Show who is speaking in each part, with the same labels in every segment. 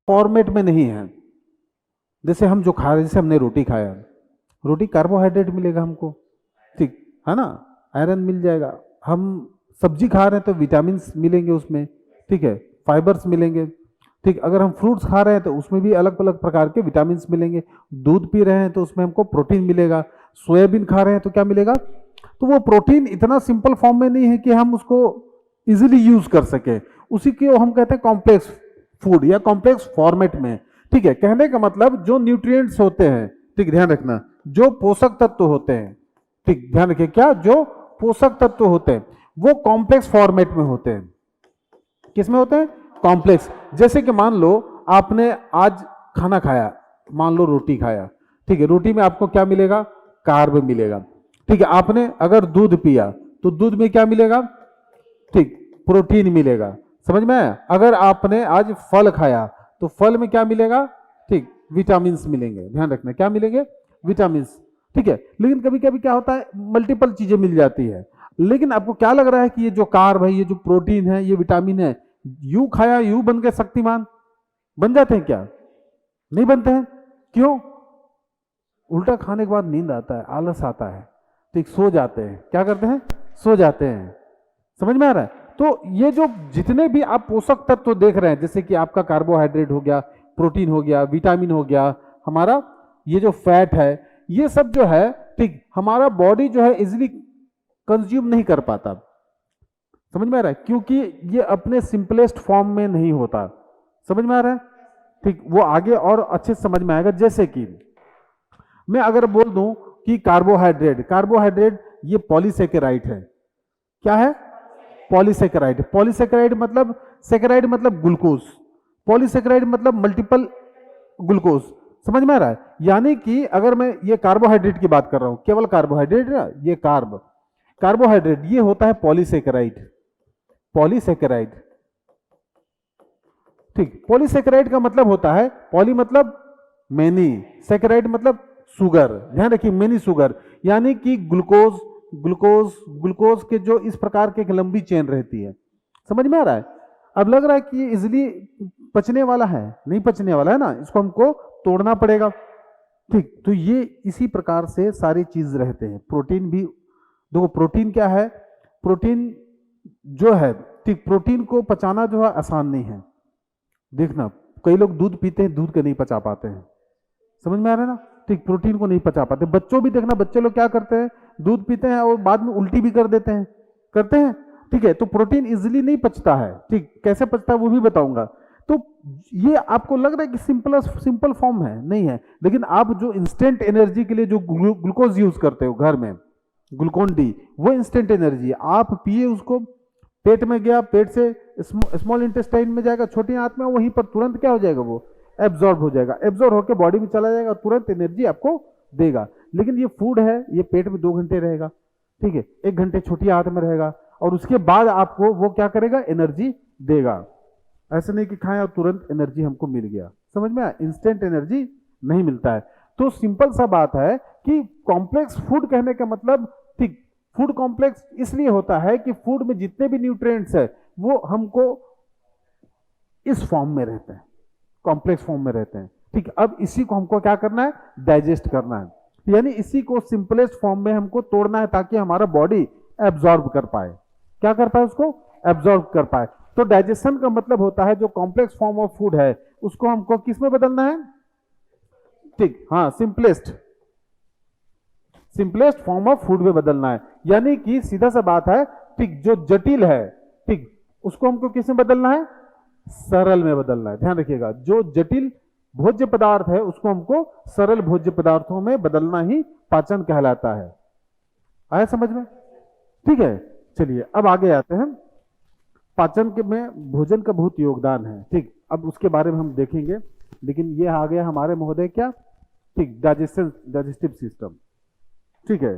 Speaker 1: Format में नहीं है। जैसे हम जो खा रहे हैं, जैसे हमने रोटी खाया, रोटी कार्बोहाइड्रेट मिलेगा हमको, ठीक है ना, आयरन मिल जाएगा। हम सब्जी खा रहे हैं तो विटामिन मिलेंगे उसमें, ठीक है, फाइबर्स मिलेंगे, ठीक। अगर हम फ्रूट्स खा रहे हैं तो उसमें भी अलग अलग प्रकार के विटामिन मिलेंगे। दूध पी रहे हैं तो उसमें हमको प्रोटीन मिलेगा। सोयाबीन खा रहे हैं तो क्या मिलेगा? तो वो प्रोटीन इतना सिंपल फॉर्म में नहीं है कि हम उसको इजीली यूज कर सके, उसी को हम कहते हैं कॉम्प्लेक्स फूड या कॉम्प्लेक्स फॉर्मेट में, ठीक है। कहने का मतलब जो न्यूट्रिएंट्स होते हैं, ठीक, ध्यान रखना, जो पोषक तत्व होते हैं, ठीक, ध्यान रखिए, क्या जो पोषक तत्व होते हैं वो कॉम्प्लेक्स फॉर्मेट में होते हैं। किस में होते हैं? कॉम्प्लेक्स। जैसे कि मान लो आपने आज खाना खाया, मान लो रोटी खाया, ठीक है, रोटी में आपको क्या मिलेगा? कार्ब मिलेगा, ठीक है। आपने अगर दूध पिया तो दूध में क्या मिलेगा? ठीक, प्रोटीन मिलेगा। समझ में आया? अगर आपने आज फल खाया तो फल में क्या मिलेगा? ठीक, विटामिन मिलेंगे। ध्यान रखना, क्या मिलेंगे? विटामिन, ठीक है। लेकिन कभी कभी क्या होता है, मल्टीपल चीजें मिल जाती है। लेकिन आपको क्या लग रहा है कि ये जो कार्ब है, ये जो प्रोटीन है, ये विटामिन है, यू खाया यू बन गए शक्तिमान? बन जाते हैं क्या? नहीं बनते हैं। क्यों? उल्टा खाने के बाद नींद आता है, आलस आता है, ठीक, सो जाते हैं। क्या करते हैं? सो जाते हैं। समझ में आ रहा है? तो ये जो जितने भी आप पोषक तत्व देख रहे हैं, जैसे कि आपका कार्बोहाइड्रेट हो गया, प्रोटीन हो गया, विटामिन हो गया, हमारा ये जो फैट है, ये सब जो है, ठीक, हमारा बॉडी जो है इजिली कंज्यूम नहीं कर पाता। समझ में आ रहा है? क्योंकि ये अपने सिंपलेस्ट फॉर्म में नहीं होता। समझ में आ रहा है? ठीक, वो आगे और अच्छे से समझ में आएगा। जैसे कि मैं अगर बोल दूं कि कार्बोहाइड्रेट, कार्बोहाइड्रेट ये पॉलीसेकेराइड है। क्या है? पॉलीसेकेराइड। पॉलीसेकेराइड मतलब, सेकेराइड मतलब ग्लूकोज, पॉलीसेकेराइड मतलब मल्टीपल ग्लूकोज। समझ में आ रहा है? यानी कि अगर मैं ये कार्बोहाइड्रेट की बात कर रहा हूं, केवल कार्बोहाइड्रेट ना, ये कार्बोहाइड्रेट ये होता है पॉलीसेकेराइड, पॉलीसेकेराइड, ठीक। पॉलीसेकेराइड का मतलब होता है, पॉली मतलब मेनी, सेकेराइड मतलब शुगर। ध्यान रखिए, मेनी शुगर, यानी कि ग्लूकोज ग्लूकोज ग्लूकोज के जो इस प्रकार की एक लंबी चेन रहती है। समझ में आ रहा है? अब लग रहा है कि ये इजिली पचने वाला है, नहीं पचने वाला है ना, इसको हमको तोड़ना पड़ेगा, ठीक। तो ये इसी प्रकार से सारी चीज रहते हैं। प्रोटीन भी देखो, प्रोटीन क्या है? प्रोटीन जो है, ठीक, प्रोटीन को पचाना जो है आसान नहीं है। देखना, कई लोग दूध पीते हैं, दूध को नहीं पचा पाते हैं। समझ में आ रहा है ना? ठीक, प्रोटीन को नहीं पचा पाते। बच्चों भी देखना, बच्चे लोग क्या करते हैं, दूध पीते हैं और बाद में उल्टी भी कर देते हैं, करते हैं, ठीक है। तो प्रोटीन इजिली नहीं पचता है, ठीक। कैसे पचता है वो भी बताऊंगा। तो ये आपको लग रहा है कि सिंपल फॉर्म है, नहीं है। लेकिन आप जो इंस्टेंट एनर्जी के लिए जो ग्लूकोज यूज करते हो घर में, ग्लूकोन डी, वो इंस्टेंट एनर्जी, आप पिए उसको, पेट में गया, पेट से स्मॉल इंटेस्टाइन में जाएगा, छोटी आंत में, वहीं पर तुरंत क्या हो जाएगा, वो एब्जॉर्ब हो जाएगा, एब्जॉर्ब होकर बॉडी में चला जाएगा, तुरंत एनर्जी आपको देगा। लेकिन ये फूड है, ये पेट में 2 घंटे रहेगा, ठीक है, 1 घंटे छोटी आंत में रहेगा, और उसके बाद आपको वो क्या करेगा, एनर्जी देगा। ऐसे नहीं कि खाएं और तुरंत एनर्जी हमको मिल गया। समझ में आया? इंस्टेंट एनर्जी नहीं मिलता है। तो सिंपल सा बात है कि कॉम्प्लेक्स फूड कहने का मतलब, ठीक, फूड कॉम्प्लेक्स इसलिए होता है कि फूड में जितने भी न्यूट्रिएंट्स है वो हमको इस फॉर्म में रहते हैं, कॉम्प्लेक्स फॉर्म में रहते हैं, ठीक। अब इसी को हमको क्या करना है, डाइजेस्ट करना है, यानी इसी को सिंपलेस्ट फॉर्म में हमको तोड़ना है ताकि हमारा बॉडी एब्जॉर्ब कर पाए। क्या कर पाए? उसको एब्जॉर्ब कर पाए। तो डाइजेशन का मतलब होता है जो कॉम्प्लेक्स फॉर्म ऑफ फूड है उसको हमको किस में बदलना है, ठीक, हाँ, सिंपलेस्ट फॉर्म ऑफ फूड में बदलना है। यानी कि सीधा सा बात है, ठीक, जो जटिल है, ठीक, उसको हमको किस में बदलना है, सरल में बदलना है। ध्यान रखिएगा, जो जटिल भोज्य पदार्थ है उसको हमको सरल भोज्य पदार्थों में बदलना ही पाचन कहलाता है। आया समझ में? ठीक है, चलिए अब आगे आते हैं। पाचन के में भोजन का बहुत योगदान है, ठीक। अब उसके बारे में हम देखेंगे, लेकिन ये आ गया हमारे महोदय क्या, ठीक, डाइजेस्टिव सिस्टम, ठीक है।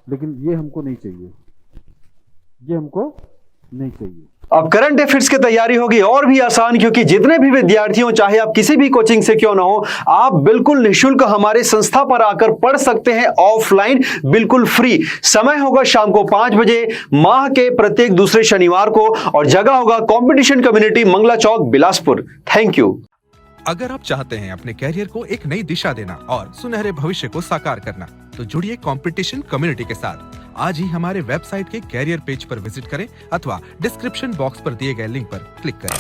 Speaker 1: लेकिन ये हमको नहीं चाहिए, ये हमको नहीं चाहिए।
Speaker 2: अब करंट अफेयर्स की तैयारी होगी और भी आसान, क्योंकि जितने भी विद्यार्थी हो, चाहे आप किसी भी कोचिंग से क्यों ना हो, आप बिल्कुल निःशुल्क हमारे संस्था पर आकर पढ़ सकते हैं ऑफलाइन, बिल्कुल फ्री। समय होगा शाम को 5 बजे, माह के प्रत्येक दूसरे शनिवार को, और जगह होगा competition community, Mangla Chowk, Bilaspur. Thank you.
Speaker 3: अगर आप चाहते हैं अपने कैरियर को एक नई दिशा देना और सुनहरे भविष्य को साकार करना, तो जुड़िए कंपटीशन कम्युनिटी के साथ। आज ही हमारे वेबसाइट के कैरियर पेज पर विजिट करें अथवा डिस्क्रिप्शन बॉक्स पर दिए गए लिंक पर क्लिक करें।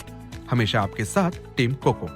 Speaker 3: हमेशा आपके साथ टीम कोको।